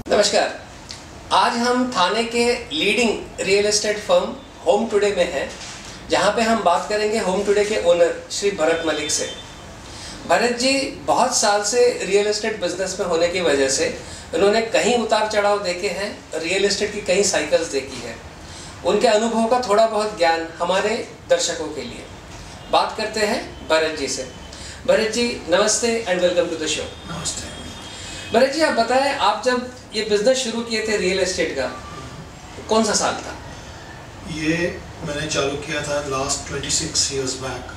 नमस्कार। आज हम थाने के leading real estate firm home today में हैं, जहां पे हम बात करेंगे होम टुडे के ओनर श्री भरत मलिक से। भरत जी बहुत साल से रियल एस्टेट बिजनेस में होने की वजह से उन्होंने कहीं उतार चढ़ाव देखे हैं, रियल एस्टेट की कई साइकिल्स देखी है। उनके अनुभव का थोड़ा बहुत ज्ञान हमारे दर्शकों के लिए। बात करते हैं भरत जी से। भरत जी नमस्ते and welcome to the show. नमस्ते। भरत जी आप बताएं, आप जब ये बिजनेस शुरू किए थे रियल एस्टेट का, कौन सा साल था? ये मैंने चालू किया था last 26 years back.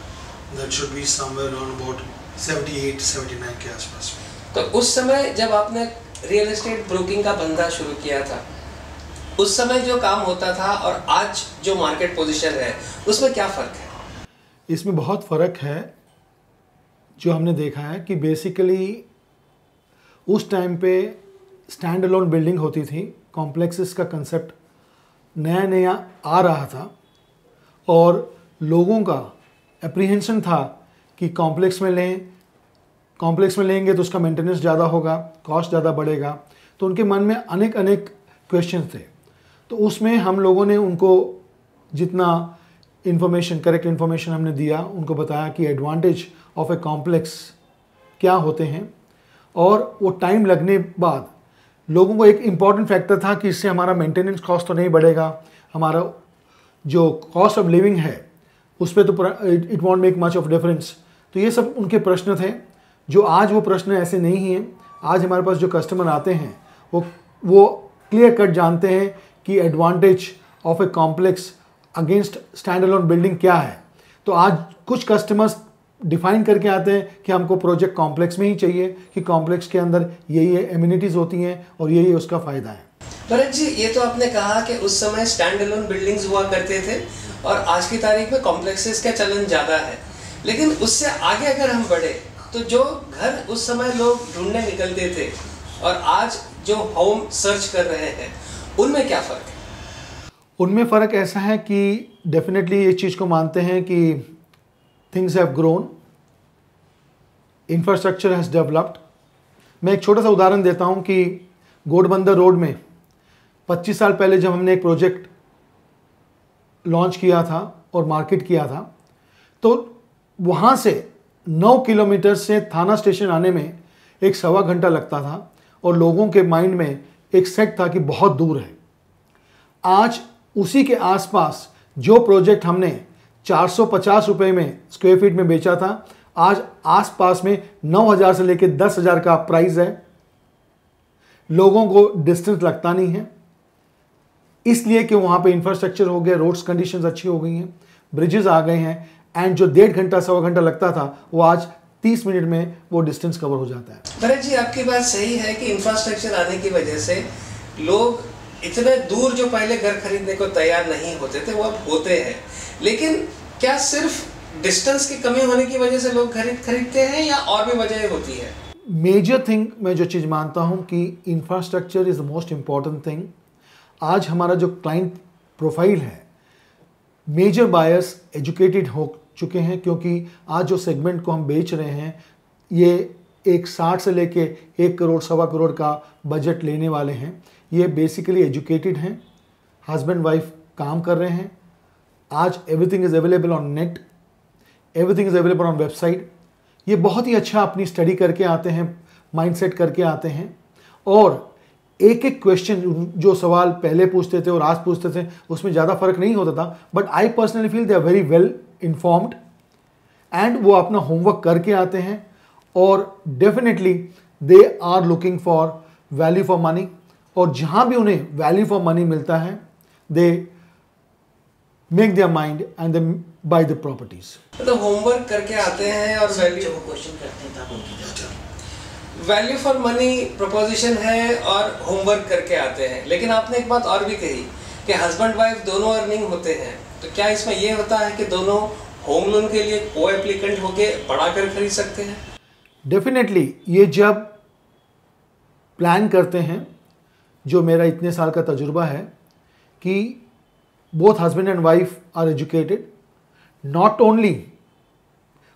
That should be somewhere around about 78-79 के आसपास। तो उस समय जब आपने रियल एस्टेट ब्रोकिंग का धंधा शुरू किया था, उस समय जो काम होता था और आज जो मार्केट पोजीशन है उसमें क्या फ़र्क है? इसमें बहुत फ़र्क है। जो हमने देखा है कि बेसिकली उस टाइम पे स्टैंड अलोन बिल्डिंग होती थी, कॉम्प्लेक्सेस का कंसेप्ट नया नया आ रहा था और लोगों का एप्रीहेंशन था कि कॉम्प्लेक्स में लेंगे तो उसका मेंटेनेंस ज़्यादा होगा, कॉस्ट ज़्यादा बढ़ेगा। तो उनके मन में अनेक क्वेश्चन थे। तो उसमें हम लोगों ने उनको जितना करेक्ट इन्फॉर्मेशन हमने दिया, उनको बताया कि एडवांटेज ऑफ ए कॉम्प्लेक्स क्या होते हैं। और वो टाइम लगने बाद लोगों को एक इम्पॉर्टेंट फैक्टर था कि इससे हमारा मेंटेनेंस कॉस्ट तो नहीं बढ़ेगा, हमारा जो कॉस्ट ऑफ लिविंग है उस पर तो it won't make much of difference. तो ये सब उनके प्रश्न थे, जो आज वो प्रश्न ऐसे नहीं हैं। आज हमारे पास जो कस्टमर आते हैं वो क्लियर कट जानते हैं कि advantage of a complex against stand alone building क्या है। तो आज कुछ कस्टमर्स डिफाइन करके आते हैं कि हमको प्रोजेक्ट कॉम्प्लेक्स में ही चाहिए, कि कॉम्प्लेक्स के अंदर यही एमिनिटीज़ होती हैं और यही उसका फ़ायदा है। भरत जी ये तो आपने कहा कि उस समय स्टैंड अलोन बिल्डिंग्स हुआ करते थे और आज की तारीख में कॉम्प्लेक्सेस का चलन ज़्यादा है, लेकिन उससे आगे अगर हम बढ़े तो जो घर उस समय लोग ढूंढने निकलते थे और आज जो होम सर्च कर रहे हैं, उनमें क्या फ़र्क है? उनमें फ़र्क ऐसा है कि डेफिनेटली ये चीज़ को मानते हैं कि things have grown, infrastructure has developed. मैं एक छोटा सा उदाहरण देता हूँ कि घोड़बंदर रोड में 25 साल पहले जब हमने एक प्रोजेक्ट लॉन्च किया था और मार्केट किया था, तो वहाँ से 9 किलोमीटर से थाना स्टेशन आने में 1.25 घंटा लगता था और लोगों के माइंड में एक सेट था कि बहुत दूर है। आज उसी के आसपास जो प्रोजेक्ट हमने 450 रुपये में स्क्वायर फीट में बेचा था, आज आसपास में 9,000 से लेकर 10,000 का प्राइस है। लोगों को डिस्टेंस लगता नहीं है, इसलिए कि वहाँ पे इंफ्रास्ट्रक्चर हो गया, रोड्स कंडीशंस अच्छी हो गई हैं, ब्रिजेस आ गए हैं, एंड जो 1.5 घंटा 1.25 घंटा लगता था वो आज 30 मिनट में वो डिस्टेंस कवर हो जाता है। भरत जी आपकी बात सही है कि इंफ्रास्ट्रक्चर आने की वजह से लोग इतने दूर जो पहले घर खरीदने को तैयार नहीं होते थे वो अब होते हैं, लेकिन क्या सिर्फ डिस्टेंस की कमी होने की वजह से लोग खरीदते हैं या और भी वजह होती है? मेजर थिंग मैं जो चीज़ मानता हूँ कि infrastructure is the most important thing. आज हमारा जो क्लाइंट प्रोफाइल है, मेजर बायर्स एजुकेटेड हो चुके हैं, क्योंकि आज जो सेगमेंट को हम बेच रहे हैं ये एक 60 से लेके 1 करोड़ 1.25 करोड़ का बजट लेने वाले हैं। ये बेसिकली एजुकेटेड हैं, हस्बैंड वाइफ काम कर रहे हैं। आज everything is available on net, everything is available on website. ये बहुत ही अच्छा अपनी स्टडी करके आते हैं, माइंडसेट करके आते हैं, और एक एक क्वेश्चन जो सवाल पहले पूछते थे और आज पूछते थे उसमें ज़्यादा फर्क नहीं होता था, but I personally feel they are very well informed and वो अपना होमवर्क करके आते हैं और definitely they are looking for value for money, और जहाँ भी उन्हें वैल्यू फॉर मनी मिलता है they make their mind and they buy the properties. तो होमवर्क करके आते हैं और वैल्यू फॉर मनी प्रोपोजिशन है और होमवर्क करके आते हैं। लेकिन आपने एक बात और भी कही कि हस्बैंड वाइफ दोनों अर्निंग होते हैं, तो क्या इसमें यह होता है कि दोनों होम लोन के लिए को एप्लीकेंट होके बढ़ाकर खरीद सकते हैं? डेफिनेटली ये जब प्लान करते हैं, जो मेरा इतने साल का तजुर्बा है कि both husband and wife are educated, not only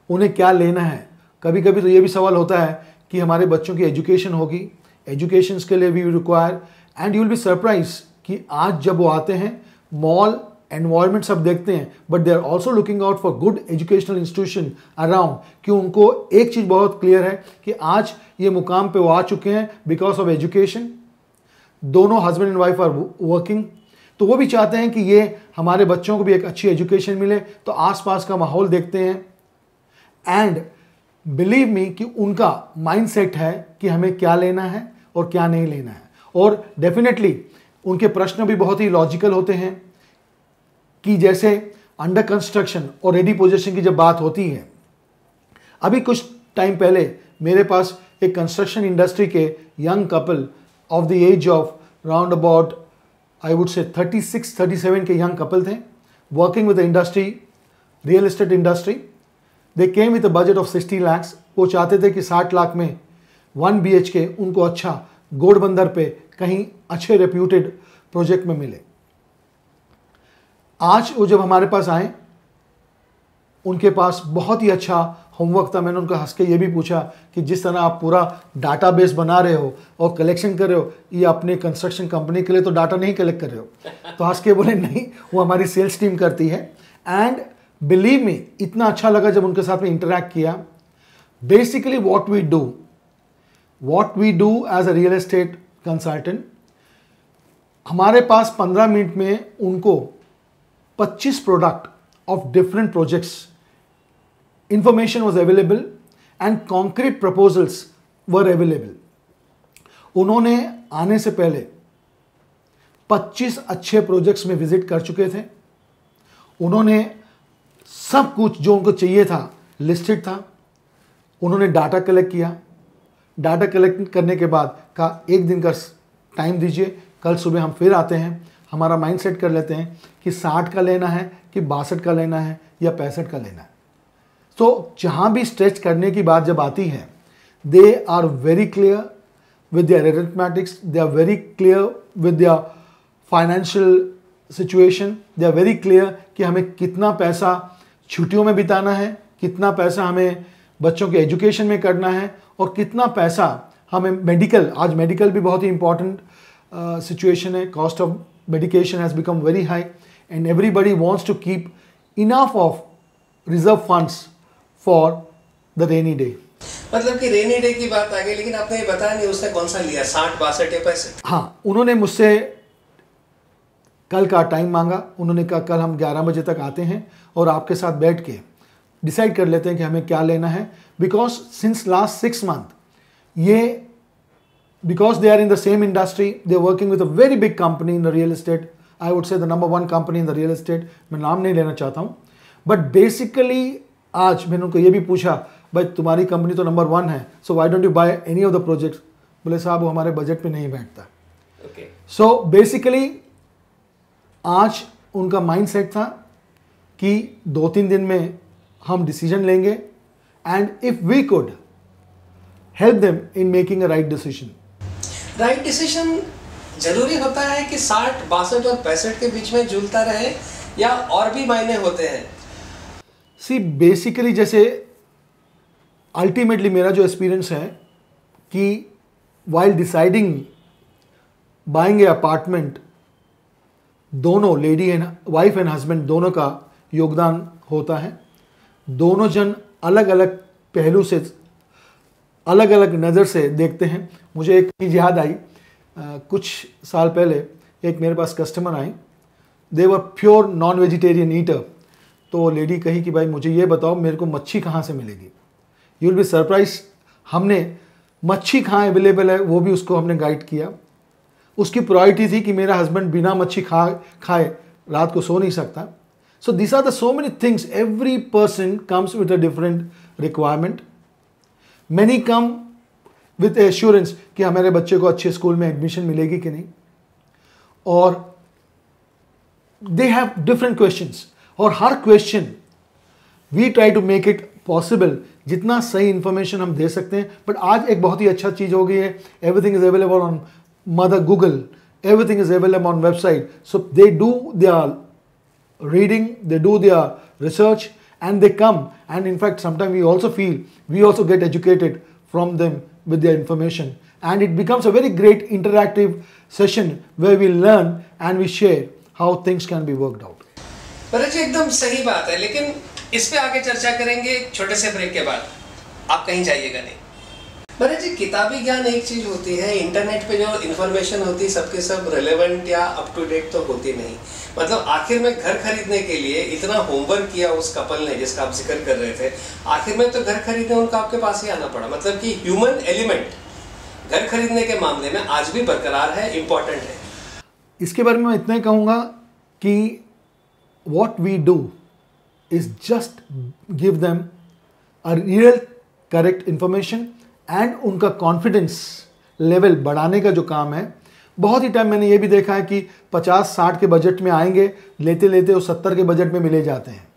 उन्हें क्या लेना है कभी कभी तो ये भी सवाल होता है कि हमारे बच्चों की एजुकेशन होगी, एजुकेशन के लिए भी require, and you will be surprise कि आज जब वो आते हैं मॉल एनवायरनमेंट सब देखते हैं, but they are also looking out for good educational institution around, कि उनको एक चीज़ बहुत क्लियर है कि आज ये मुकाम पे वो आ चुके हैं बिकॉज ऑफ एजुकेशन। दोनों husband and wife are working, तो वो भी चाहते हैं कि ये हमारे बच्चों को भी एक अच्छी एजुकेशन मिले, तो आसपास का माहौल देखते हैं। एंड बिलीव मी कि उनका माइंडसेट है कि हमें क्या लेना है और क्या नहीं लेना है, और डेफिनेटली उनके प्रश्न भी बहुत ही लॉजिकल होते हैं कि जैसे अंडर कंस्ट्रक्शन और रेडी पोजीशन की जब बात होती है, अभी कुछ टाइम पहले मेरे पास एक कंस्ट्रक्शन इंडस्ट्री के young couple of the age of round about I would say 36-37 के यंग कपल थे, working with the industry, real estate industry. They came with a budget of 60 lakhs। वो चाहते थे कि 60 लाख में 1 BHK उनको अच्छा घोड़बंदर पे कहीं अच्छे रेप्यूटेड प्रोजेक्ट में मिले। आज वो जब हमारे पास आए, उनके पास बहुत ही अच्छा होमवर्क था। मैंने उनका हंस के ये भी पूछा कि जिस तरह आप पूरा डाटाबेस बना रहे हो और कलेक्शन कर रहे हो, ये अपने कंस्ट्रक्शन कंपनी के लिए तो डाटा नहीं कलेक्ट कर रहे हो? तो हंस के बोले नहीं, वो हमारी सेल्स टीम करती है। एंड बिलीव मी, इतना अच्छा लगा जब उनके साथ में इंटरेक्ट किया। Basically what we do as a real estate consultant, हमारे पास 15 मिनट में उनको 25 product of different projects information was available and concrete proposals were available। उन्होंने आने से पहले 25 अच्छे प्रोजेक्ट्स में विजिट कर चुके थे। उन्होंने सब कुछ जो उनको चाहिए था लिस्टेड था। उन्होंने डाटा कलेक्ट किया। डाटा कलेक्ट करने के बाद कहा एक दिन का टाइम दीजिए, कल सुबह हम फिर आते हैं, हमारा माइंड सेट कर लेते हैं कि 60 का लेना है कि 62 का लेना है या 65 का लेना है। तो जहाँ भी स्ट्रेच करने की बात जब आती है, they are very clear with their arithmetics, they are very clear with their financial situation, they are very clear कि हमें कितना पैसा छुट्टियों में बिताना है, कितना पैसा हमें बच्चों के एजुकेशन में करना है, और कितना पैसा हमें मेडिकल, आज मेडिकल भी बहुत ही इंपॉर्टेंट सिचुएशन है। Cost of medication has become very high and everybody wants to keep enough of reserve funds for the rainy day. मतलब कि रेनी डे की बात आ गई, लेकिन आपने ये बताया नहीं उसने कौन सा लिया, 60, 62 या 65? हाँ, उन्होंने मुझसे कल का टाइम मांगा। उन्होंने कहा कल हम 11 बजे तक आते हैं और आपके साथ बैठ के डिसाइड कर लेते हैं कि हमें क्या लेना है। बिकॉज सिंस लास्ट 6 months ये, because they are in the same industry, they are working with a very big company in the real estate, I would say the number 1 company in the real estate. मैं नाम नहीं लेना चाहता हूँ, but basically आज मैंने उनको ये भी पूछा, भाई तुम्हारी कंपनी तो नंबर 1 है, so why don't you by any of the projects? बोले साहब वो हमारे बजट पे नहीं बैठता। सो बेसिकली आज उनका माइंड सेट था कि 2-3 दिन में हम डिसीजन लेंगे, and if we could help them in making a right decision. Right decision जरूरी होता है कि 60, 62 और 65 के बीच में झूलता रहे, या और भी मायने होते हैं? सी बेसिकली जैसे अल्टीमेटली मेरा जो एक्सपीरियंस है कि while deciding buying a apartment, दोनों lady and wife and husband दोनों का योगदान होता है। दोनों जन अलग अलग पहलू से, अलग अलग नज़र से देखते हैं। मुझे एक चीज़ याद आई, कुछ साल पहले एक मेरे पास कस्टमर आए, दे वर प्योर नॉन वेजिटेरियन ईटर। तो लेडी कही कि भाई मुझे ये बताओ मेरे को मच्छी कहाँ से मिलेगी? यू विल बी सरप्राइज, हमने मच्छी कहाँ अवेलेबल है वो भी उसको हमने गाइड किया। उसकी प्रायोरिटी थी कि मेरा हस्बैंड बिना मच्छी खाए रात को सो नहीं सकता। So this are the so many things, every person comes with a different requirement. Many come with assurance कि हमारे बच्चे को अच्छे स्कूल में एडमिशन मिलेगी कि नहीं, और दे हैव डिफरेंट क्वेश्चंस, और हर question we try to make it possible जितना सही इंफॉर्मेशन हम दे सकते हैं। बट आज एक बहुत ही अच्छा चीज़ हो गई है, everything is available on mother Google, everything is available on website, so they do their reading, they do their research, and they come, and in fact sometimes we also feel we also get educated from them with their information, and it becomes a very great interactive session where we learn and we share how things can be worked out. Bharat ji एकदम सही बात है, लेकिन इस पे आगे चर्चा करेंगे एक छोटे से ब्रेक के बाद। आप कहीं जाइएगा नहीं। भरत जी, किताबी ज्ञान एक चीज होती है, इंटरनेट पे जो इन्फॉर्मेशन होती है सबके सब रेलेवेंट या अप टू डेट तो होती नहीं। मतलब आखिर में घर खरीदने के लिए इतना होमवर्क किया उस कपल ने जिसका आप जिक्र कर रहे थे, आखिर में तो घर खरीदने उनको आपके पास ही आना पड़ा। मतलब कि ह्यूमन एलिमेंट घर खरीदने के मामले में आज भी बरकरार है, इम्पोर्टेंट है। इसके बारे में मैं इतना ही कहूँगा कि what we do is just give them a real correct information and उनका कॉन्फिडेंस लेवल बढ़ाने का जो काम है। बहुत ही टाइम मैंने ये भी देखा है कि 50-60 के बजट में आएंगे, लेते लेते वो 70 के बजट में मिले जाते हैं,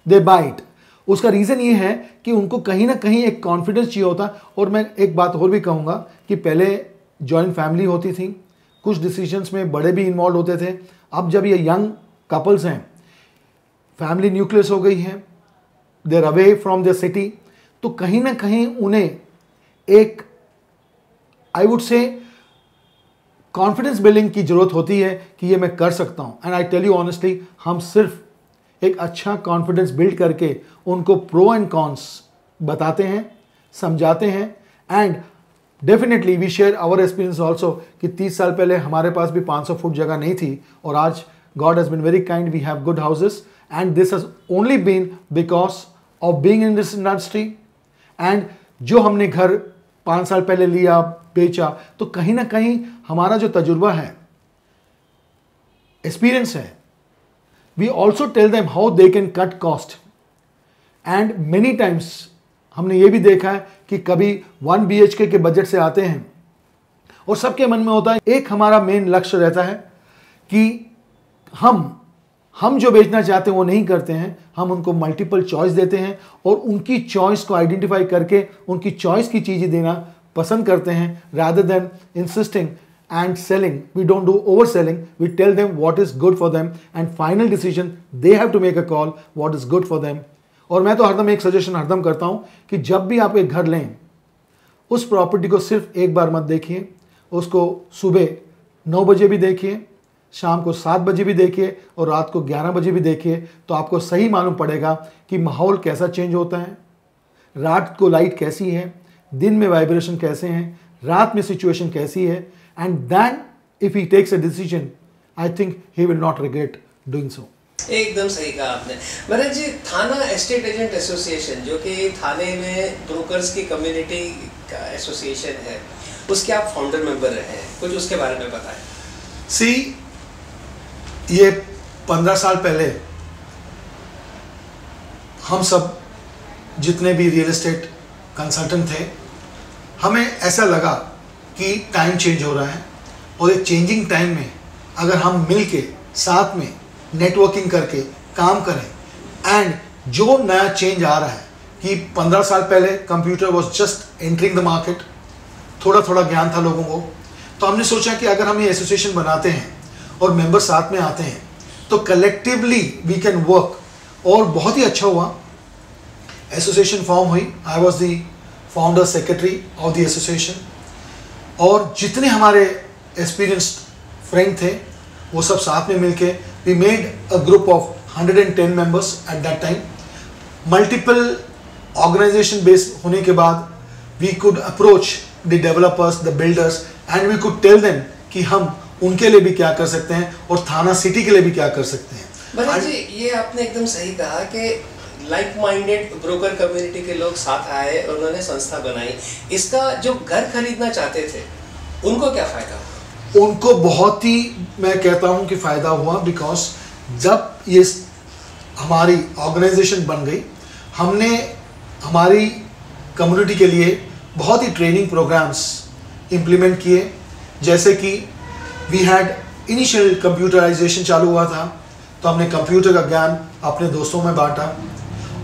दे बाइट। उसका रीज़न ये है कि उनको कहीं ना कहीं एक कॉन्फिडेंस चाहिए होता। और मैं एक बात और भी कहूँगा कि पहले जॉइंट फैमिली होती थी, कुछ डिसीजंस में बड़े भी इन्वॉल्व होते थे। अब जब ये यंग कपल्स हैं, फैमिली न्यूक्लियस हो गई है, देर अवे फ्रॉम द सिटी, तो कहीं ना कहीं उन्हें एक आई वुड से कॉन्फिडेंस बिल्डिंग की ज़रूरत होती है कि ये मैं कर सकता हूँ। And I tell you honestly, हम सिर्फ एक अच्छा कॉन्फिडेंस बिल्ड करके उनको प्रो एंड कॉन्स बताते हैं, समझाते हैं। And definitely we share our experience also कि 30 साल पहले हमारे पास भी 500 फुट जगह नहीं थी, और आज God has been very kind, we have good houses, and this has only been because of being in this industry। and जो हमने घर 5 साल पहले लिया, बेचा, तो कहीं ना कहीं हमारा जो तजुर्बा है, एक्सपीरियंस है, we also tell them how they can cut cost। and many times हमने ये भी देखा है कि कभी 1 BHK के बजट से आते हैं, और सबके मन में होता है, एक हमारा मेन लक्ष्य रहता है कि हम जो बेचना चाहते हैं वो नहीं करते हैं, हम उनको मल्टीपल चॉइस देते हैं और उनकी चॉइस को आइडेंटिफाई करके उनकी चॉइस की चीज़ें देना पसंद करते हैं, rather than insisting and selling. We don't do over selling, we tell them what is good for them and final decision they have to make a call what is good for them. और मैं तो हरदम एक suggestion हरदम करता हूँ कि जब भी आप एक घर लें, उस प्रॉपर्टी को सिर्फ एक बार मत देखिए, उसको सुबह 9 बजे भी देखिए, शाम को 7 बजे भी देखिए, और रात को 11 बजे भी देखिए, तो आपको सही मालूम पड़ेगा कि माहौल कैसा चेंज होता है, रात को लाइट कैसी है, दिन में वाइब्रेशन कैसे हैं, रात में सिचुएशन कैसी है। And then if he takes a decision, I think he will not regret doing so. एकदम सही कहा आपने। भरत जी, थाना एस्टेट एजेंट एसोसिएशन जो कि थाने में ब्रोकर्स की कम्युनिटी का एसोसिएशन है, उसके आप फाउंडर मेंबर रहे हैं, कुछ उसके बारे में बताएं। सी, ये 15 साल पहले हम सब जितने भी रियल एस्टेट कंसल्टेंट थे, हमें ऐसा लगा कि टाइम चेंज हो रहा है, और एक चेंजिंग टाइम में अगर हम मिल के साथ में नेटवर्किंग करके काम करें, एंड जो नया चेंज आ रहा है कि 15 साल पहले computer was just entering the market, थोड़ा थोड़ा ज्ञान था लोगों को, तो हमने सोचा कि अगर हम ये एसोसिएशन बनाते हैं और मेंबर साथ में आते हैं तो कलेक्टिवली वी कैन वर्क। और बहुत ही अच्छा हुआ, एसोसिएशन फॉर्म हुई, I was the founder secretary of the association, और जितने हमारे एक्सपीरियंस्ड फ्रेंड थे वो सब साथ में मिलके we made a group of 110 members at that time. Multiple organisation based होने के बाद we could approach the developers, the builders, and we could tell them कि हम उनके लिए भी क्या कर सकते हैं और थाना सिटी के लिए भी क्या कर सकते हैं। भरत जी, ये आपने एकदम सही कहा कि लाइक माइंडेड ब्रोकर कम्युनिटी के लोग साथ आए और उन्होंने संस्था बनाई। इसका जो घर खरीदना चाहते थे उनको क्या फ़ायदा हुआ? उनको बहुत ही, मैं कहता हूँ कि फ़ायदा हुआ, बिकॉज जब ये हमारी ऑर्गेनाइजेशन बन गई, हमने हमारी कम्युनिटी के लिए बहुत ही ट्रेनिंग प्रोग्राम्स इम्प्लीमेंट किए। जैसे कि वी हैड इनिशियल कंप्यूटराइजेशन चालू हुआ था, तो हमने कंप्यूटर का ज्ञान अपने दोस्तों में बांटा,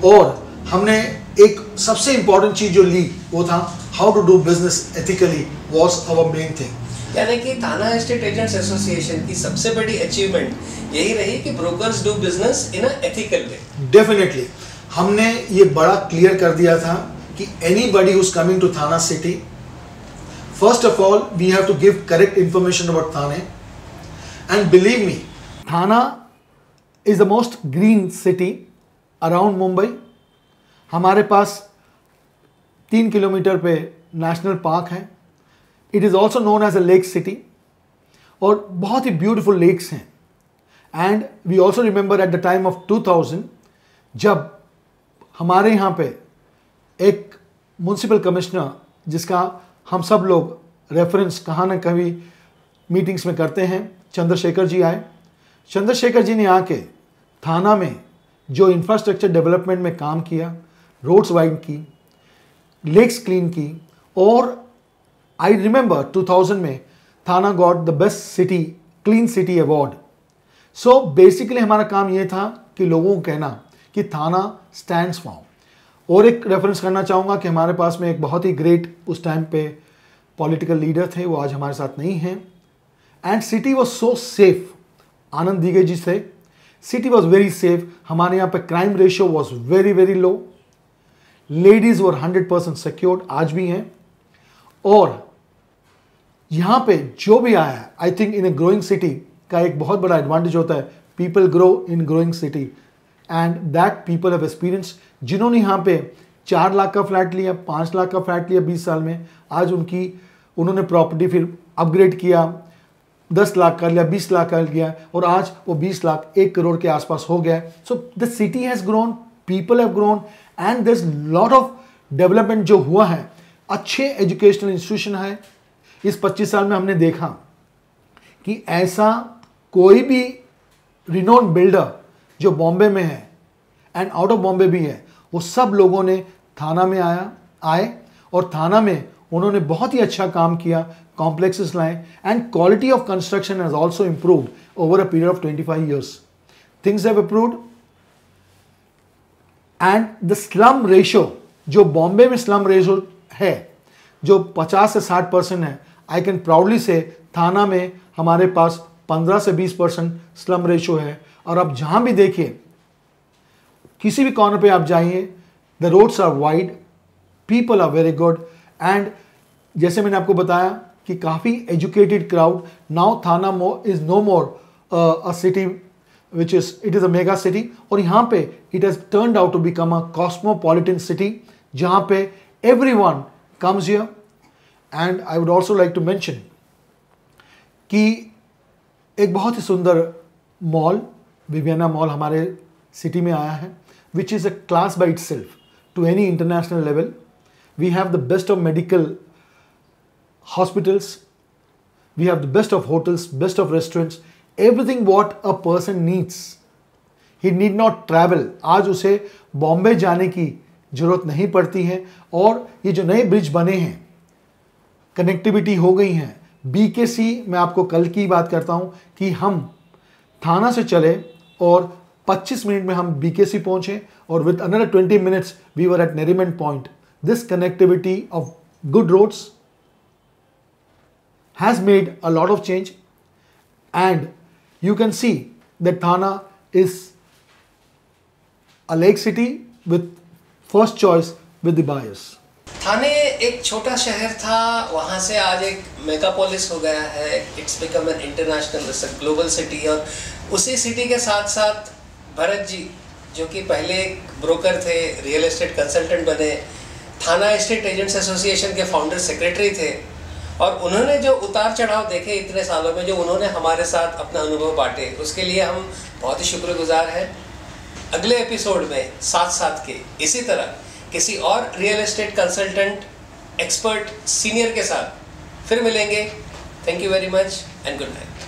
और हमने एक सबसे इम्पॉर्टेंट चीज़ जो ली वो था how to do business ethically was our main thing. यानी कि थाना एस्टेट एजेंट्स एसोसिएशन की सबसे बड़ी अचीवमेंट यही रही कि brokers do business in a ethical way. Definitely हमने ये बड़ा क्लियर कर दिया था कि anybody who is coming to Thane city, first of all we have to give correct information about Thane, and believe me, Thane is the most green city around Mumbai. हमारे पास 3 kilometre पे नेशनल पार्क है। It is also known as a lake city, और बहुत ही beautiful lakes हैं। And we also remember at the time of 2000 जब हमारे यहाँ पे एक म्यूनसिपल कमिश्नर, जिसका हम सब लोग रेफरेंस कहाँ ना कभी मीटिंग्स में करते हैं, चंद्रशेखर जी आए। चंद्रशेखर जी ने आके थाना में जो इंफ्रास्ट्रक्चर डेवलपमेंट में काम किया, रोड्स वाइड की, लेक्स क्लीन की, और आई रिमेंबर 2000 में थाना got the best city, clean city award. So basically हमारा काम ये था कि लोगों को कहना कि थाना स्टैंड्स फॉर। और एक रेफरेंस करना चाहूँगा कि हमारे पास में एक बहुत ही ग्रेट उस टाइम पे पॉलिटिकल लीडर थे, वो आज हमारे साथ नहीं हैं। And city was so safe, Anand Dighe ji से, सिटी वॉज वेरी सेफ। हमारे यहाँ पे crime ratio was very very low, ladies were 100% secured, आज भी हैं। और यहाँ पे जो भी आया है, I think in a growing city का एक बहुत बड़ा एडवांटेज होता है, people grow in growing city, and that people have experience. जिन्होंने यहाँ पे 4 लाख का फ्लैट लिया, 5 लाख का फ्लैट लिया 20 साल में, आज उन्होंने प्रॉपर्टी फिर अपग्रेड किया, 10 लाख का लिया, 20 लाख का लिया, और आज वो 20 लाख 1 करोड़ के आसपास हो गया। So the city has grown, people have grown, and there is lot of development जो हुआ है। अच्छे एजुकेशनल इंस्टीट्यूशन है। इस 25 साल में हमने देखा कि ऐसा कोई भी रिनोन बिल्डर जो बॉम्बे में है एंड आउट ऑफ बॉम्बे भी है, वो सब लोगों ने थाना में आए, और थाना में उन्होंने बहुत ही अच्छा काम किया, कॉम्प्लेक्सेस लाए, and quality of construction has also improved over a period of 25 years. Things have improved, and the slum ratio, जो बॉम्बे में स्लम रेशो है जो 50 से 60% है, आई कैन प्राउडली से थाना में हमारे पास 15 से 20% स्लम रेशो है। और अब जहाँ भी देखिए, किसी भी कॉर्नर पे आप जाइए, the roads are wide, people are very good, and जैसे मैंने आपको बताया कि काफ़ी educated crowd. Now Thane is no more a city which is, it is a mega city, और यहाँ पे it has turned out to become a cosmopolitan city जहाँ पे everyone comes here. And I would also like to mention कि एक बहुत ही सुंदर mall, विवियना mall हमारे सिटी में आया है, which is a class by itself to any international level. We have the best of medical hospitals, we have the best of hotels, best of restaurants, everything what a person needs. He need not travel. आज उसे बॉम्बे जाने की जरूरत नहीं पड़ती है। और ये जो नए ब्रिज बने हैं, कनेक्टिविटी हो गई है। BKC, मैं आपको कल की बात करता हूँ कि हम थाना से चले और 25 मिनट में हम BKC पहुँचे, और with another 20 minutes we were at Nariman point. This connectivity of good roads has made a lot of change, and you can see that Thana is a lake city with first choice with the buyers. थाने एक छोटा शहर था, वहाँ से आज एक Megapolis हो गया है। It's become an international global city. और उसी सिटी के साथ साथ भरत जी, जो कि पहले एक ब्रोकर थे, रियल एस्टेट कंसल्टेंट बने, थाना एस्टेट एजेंट्स एसोसिएशन के फाउंडर सेक्रेटरी थे, और उन्होंने जो उतार चढ़ाव देखे इतने सालों में, जो उन्होंने हमारे साथ अपना अनुभव बांटे, उसके लिए हम बहुत ही शुक्रगुजार हैं। अगले एपिसोड में साथ के इसी तरह किसी और real estate consultant, expert, senior के साथ फिर मिलेंगे। Thank you very much and good night.